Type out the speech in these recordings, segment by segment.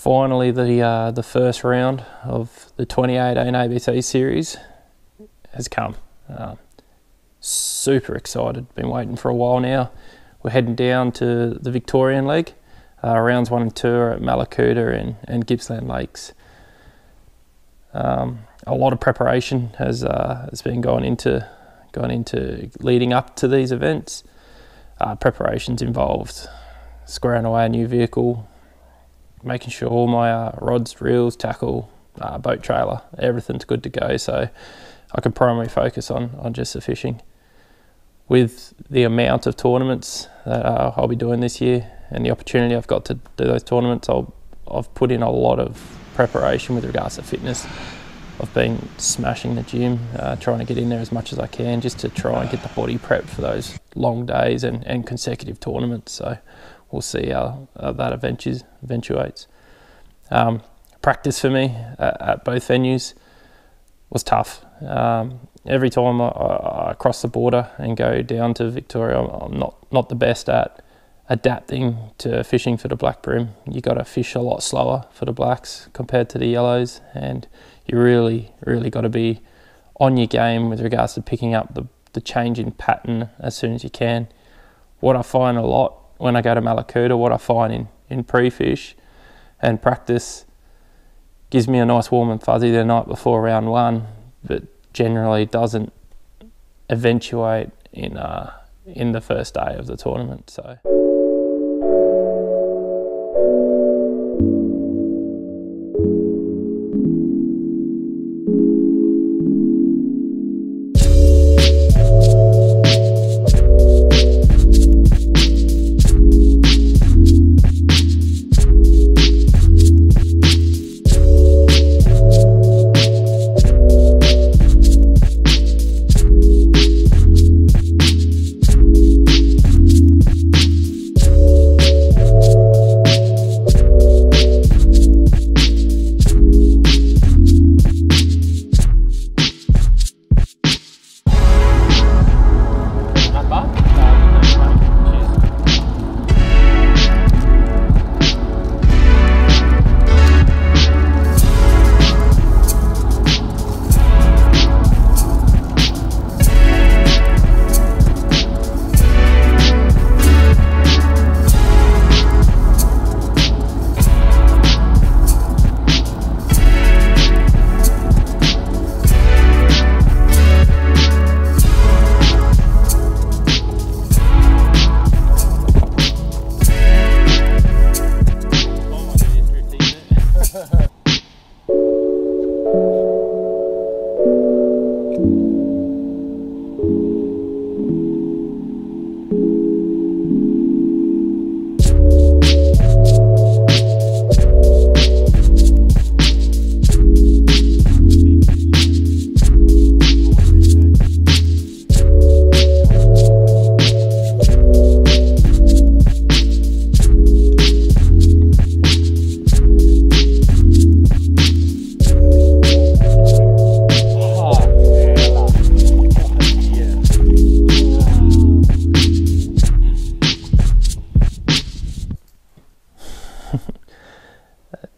Finally, the first round of the 2018 ABC series has come. Super excited, been waiting for a while now. We're heading down to the Victorian leg. Rounds 1 and 2 are at Mallacoota and Gippsland Lakes. A lot of preparation has been gone into leading up to these events. Preparations involved squaring away a new vehicle, making sure all my rods, reels, tackle, boat trailer, everything's good to go, so I can primarily focus on just the fishing. With the amount of tournaments that I'll be doing this year and the opportunity I've got to do those tournaments, I've put in a lot of preparation with regards to fitness. I've been smashing the gym, trying to get in there as much as I can just to try and get the body prepped for those long days and consecutive tournaments. So we'll see how that eventuates. Practice for me at both venues was tough. Every time I cross the border and go down to Victoria, I'm not the best at adapting to fishing for the black bream. You got to fish a lot slower for the blacks compared to the yellows, and you really got to be on your game with regards to picking up the change in pattern as soon as you can. What I find a lot when I go to Mallacoota, what I find in pre-fish and practice gives me a nice warm and fuzzy the night before round 1, but generally doesn't eventuate in the first day of the tournament. So.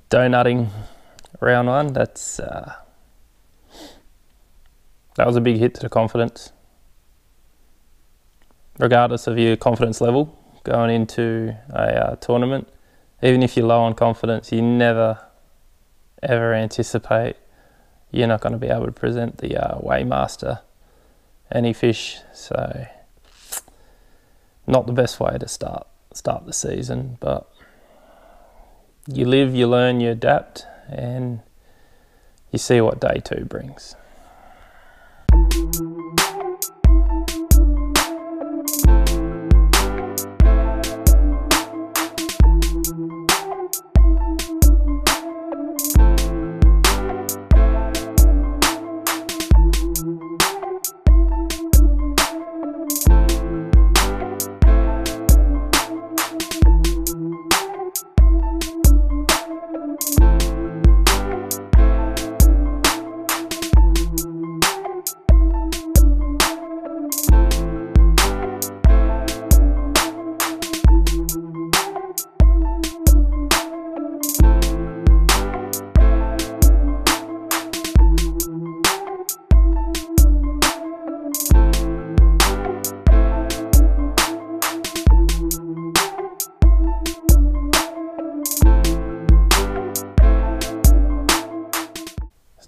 Donutting round 1, that was a big hit to the confidence. Regardless of your confidence level going into a tournament, even if you're low on confidence, you never ever anticipate you're not going to be able to present the weighmaster any fish. So not the best way to start the season, but you live, you learn, you adapt, and you see what day 2 brings.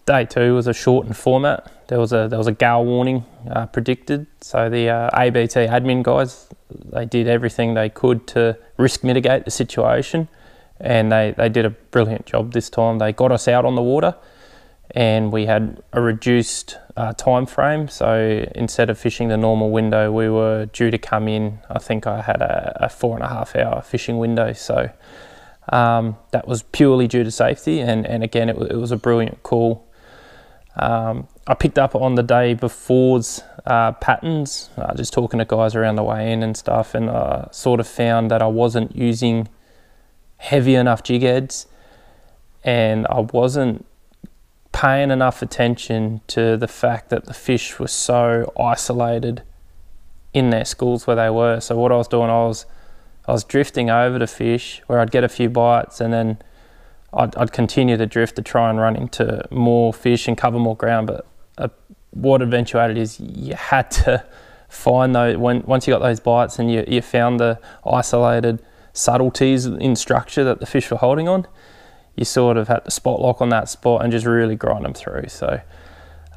day 2 was a shortened format. There was a gale warning predicted, so the ABT admin guys, they did everything they could to risk mitigate the situation, and they did a brilliant job this time. They got us out on the water, and we had a reduced time frame. So instead of fishing the normal window, we were due to come in, I think I had a 4.5 hour fishing window. So that was purely due to safety, and again, it was a brilliant call. I picked up on the day before's patterns, just talking to guys around the way in and stuff, and I sort of found that I wasn't using heavy enough jig heads, and I wasn't paying enough attention to the fact that the fish were so isolated in their schools where they were. So what I was doing, I was drifting over to fish where I'd get a few bites, and then I'd continue to drift to try and run into more fish and cover more ground. But what eventuated is you had to find those, once you got those bites and you found the isolated subtleties in structure that the fish were holding on, you sort of had to spot lock on that spot and just really grind them through. So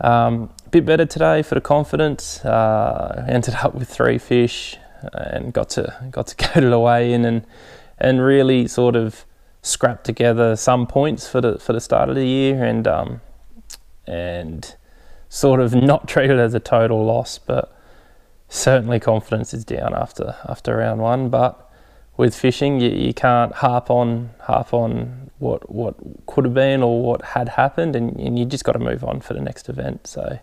a bit better today for the confidence. Ended up with 3 fish and got to go to the weigh in and really sort of scrap together some points for the start of the year, and sort of not treat it as a total loss, but certainly confidence is down after round 1. But with fishing, you can't harp on what could have been or what had happened, and you just got to move on for the next event. So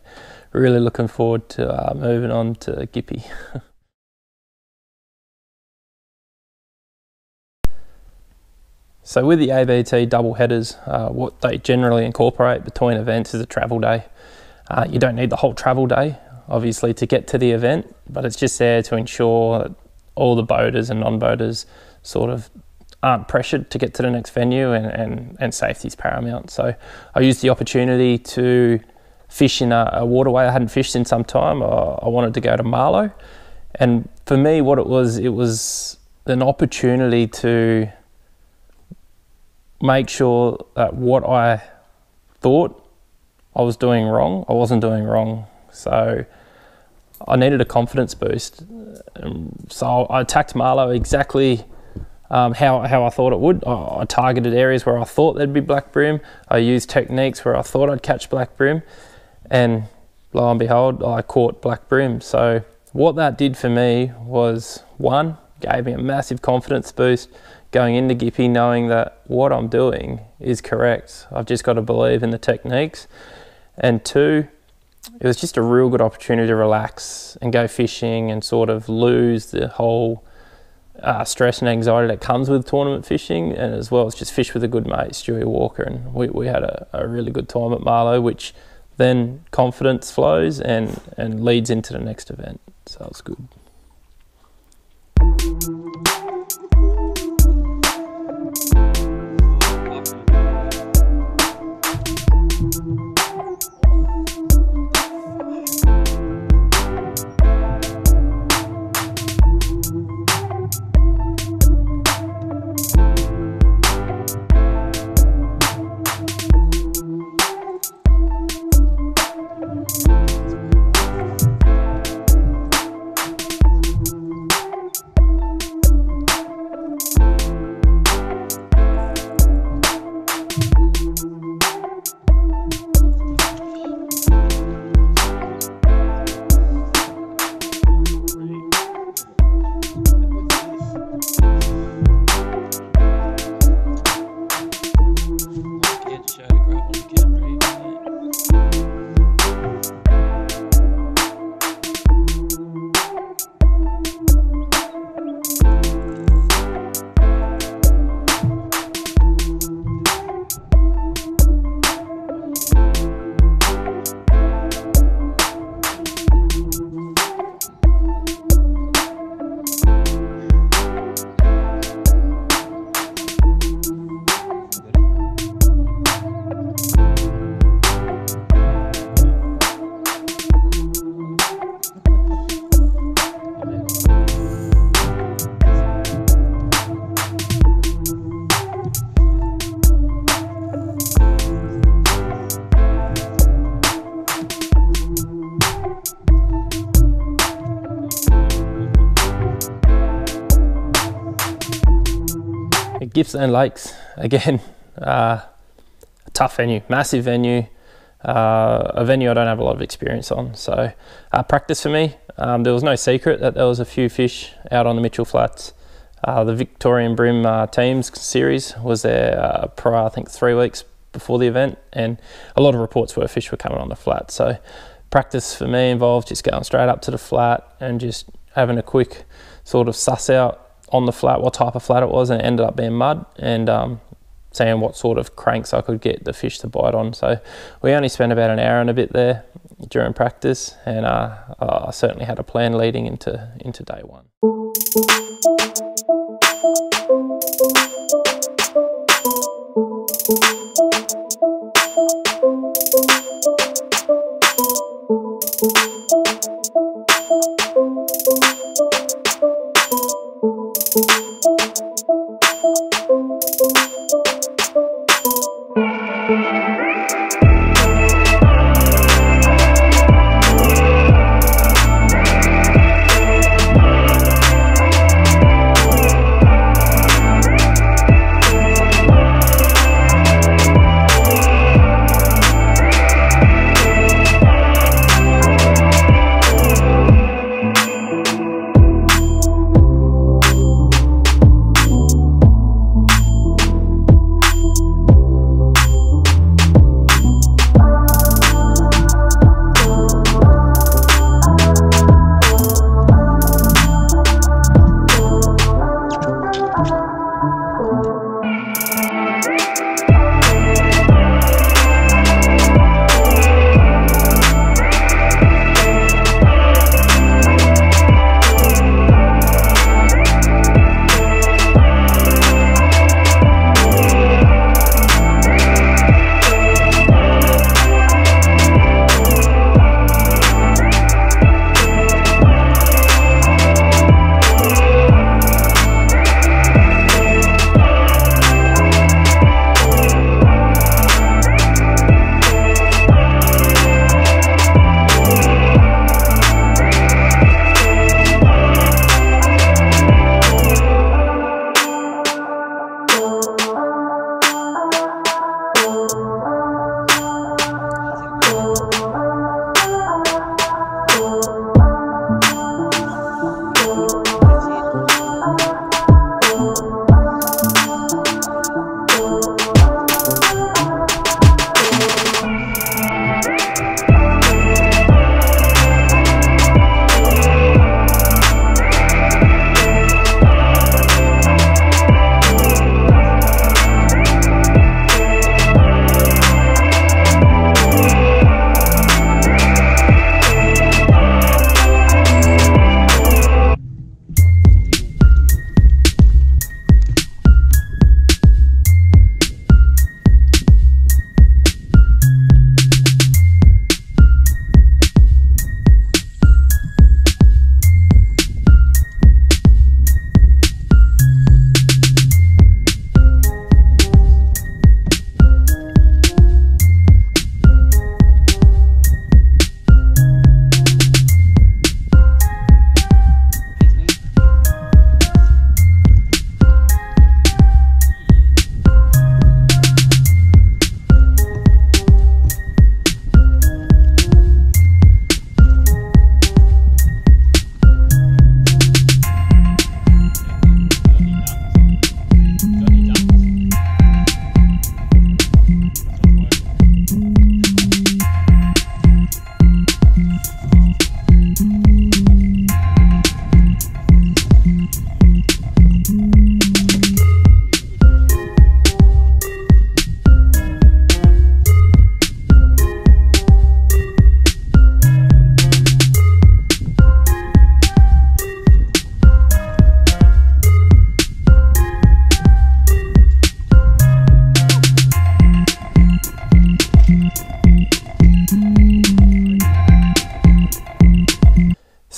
really looking forward to moving on to Gippy. So with the ABT double headers, what they generally incorporate between events is a travel day. You don't need the whole travel day, obviously, to get to the event, but it's just there to ensure that all the boaters and non-boaters sort of aren't pressured to get to the next venue, and safety is paramount. So I used the opportunity to fish in a waterway I hadn't fished in some time. I wanted to go to Marlow, and for me what it was an opportunity to make sure that what I thought I was doing wrong, I wasn't doing wrong. So I needed a confidence boost. So I attacked Marlow exactly how I thought it would. I targeted areas where I thought there'd be black bream. I used techniques where I thought I'd catch black bream, and lo and behold, I caught black bream. So what that did for me was, 1, gave me a massive confidence boost going into Gippy, knowing that what I'm doing is correct. I've just got to believe in the techniques. And 2, it was just a real good opportunity to relax and go fishing and sort of lose the whole stress and anxiety that comes with tournament fishing, and as well as just fish with a good mate, Stewie Walker, and we had a really good time at Marlow, which then confidence flows and leads into the next event. So it's good. Gippsland Lakes, again, a tough venue, massive venue, a venue I don't have a lot of experience on. So practice for me, there was no secret that there was a few fish out on the Mitchell Flats. The Victorian bream teams series was there prior, I think 3 weeks before the event, and a lot of reports were fish were coming on the flat. So practice for me involved just going straight up to the flat and just having a quick sort of suss out on the flat what type of flat it was, and it ended up being mud, and seeing what sort of cranks I could get the fish to bite on. So we only spent about an hour and a bit there during practice, and I certainly had a plan leading into day one.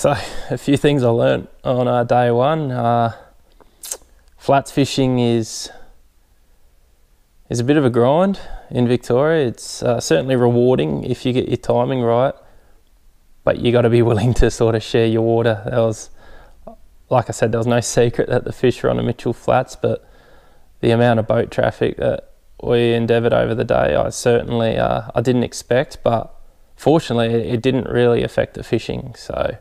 So a few things I learnt on day one. Flats fishing is a bit of a grind in Victoria. It's certainly rewarding if you get your timing right, but you got to be willing to sort of share your water. There was, like I said, there was no secret that the fish were on the Mitchell Flats, but the amount of boat traffic that we endeavoured over the day, I certainly I didn't expect, but fortunately it didn't really affect the fishing. So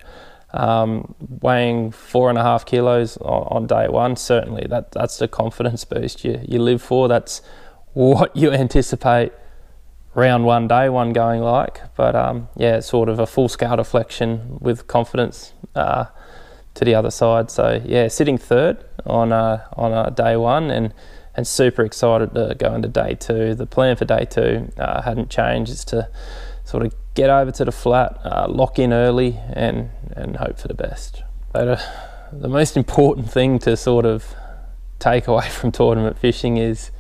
weighing 4.5 kilos on day one, certainly that's the confidence boost you live for. That's what you anticipate round one, day one going like. But yeah, it's sort of a full scale deflection with confidence to the other side. So yeah, sitting third on day one, and super excited to go into day two. The plan for day two hadn't changed. It's to sort of get over to the flat, lock in early, and hope for the best. But the most important thing to sort of take away from tournament fishing is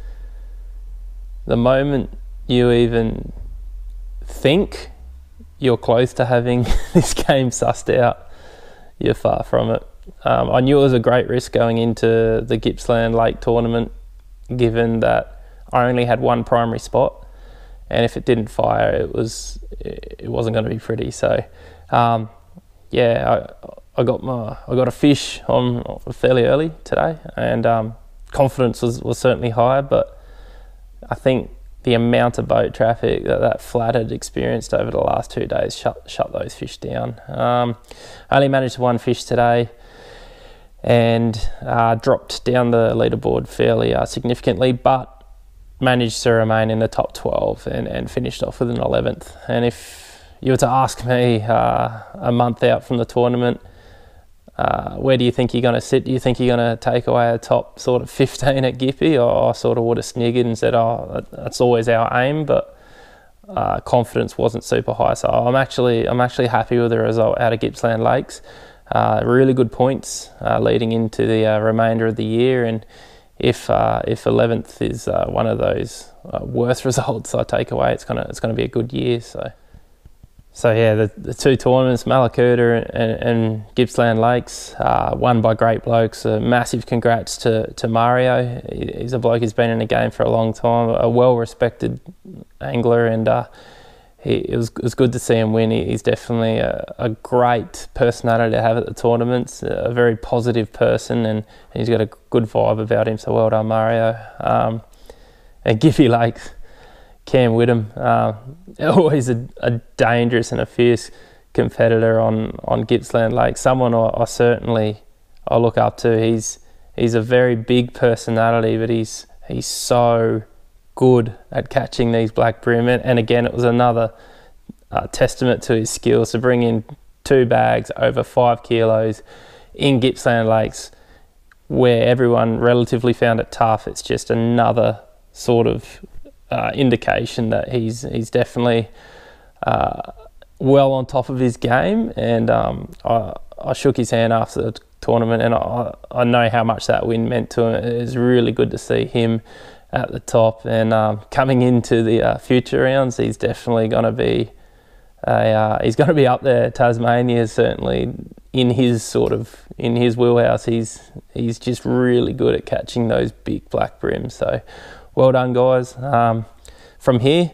the moment you even think you're close to having this game sussed out, you're far from it. I knew it was a great risk going into the Gippsland Lake tournament, given that I only had one primary spot, and if it didn't fire, it wasn't going to be pretty. So yeah, I got a fish on fairly early today, and confidence was certainly high, but I think the amount of boat traffic that flat had experienced over the last 2 days shut those fish down. I only managed one fish today, and dropped down the leaderboard fairly significantly, but managed to remain in the top 12 and finished off with an 11th. And if you were to ask me a month out from the tournament, where do you think you're going to sit? Do you think you're going to take away a top sort of 15 at Gippy? Or I sort of would have sniggered and said, oh, that's always our aim, but confidence wasn't super high. So I'm actually happy with the result out of Gippsland Lakes. Really good points leading into the remainder of the year, and if 11th is one of those worst results I take away, it's gonna be a good year. So yeah, the two tournaments, Mallacoota and Gippsland Lakes, won by great blokes. Massive congrats to Mario. He's a bloke who's been in the game for a long time, a well-respected angler, and it was good to see him win. He's definitely a great personality to have at the tournaments, a very positive person, and he's got a good vibe about him, so well done, Mario. And Gippy Lakes, Cam Whittam, always a dangerous and a fierce competitor on Gippsland Lakes. Someone I look up to. He's a very big personality, but he's so good at catching these black bream, and again, it was another testament to his skills to bring in 2 bags over 5 kilos in Gippsland Lakes, where everyone relatively found it tough. It's just another sort of indication that he's definitely well on top of his game, and I shook his hand after the tournament, and I know how much that win meant to him. It was really good to see him at the top, and coming into the future rounds, he's definitely going to be he's going to be up there. Tasmania is certainly in his wheelhouse. He's just really good at catching those big black brims. So well done, guys. From here,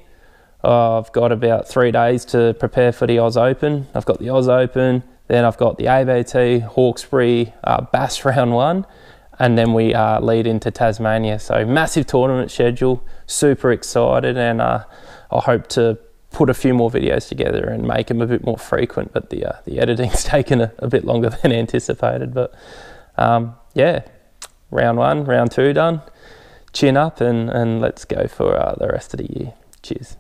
I've got about 3 days to prepare for the Oz Open. I've got the Oz Open, then I've got the ABT Hawkesbury Bass Round 1. And then we lead into Tasmania. So massive tournament schedule, super excited, and I hope to put a few more videos together and make them a bit more frequent, but the editing's taken a bit longer than anticipated. But yeah, round 1, round 2 done, chin up, and let's go for the rest of the year. Cheers.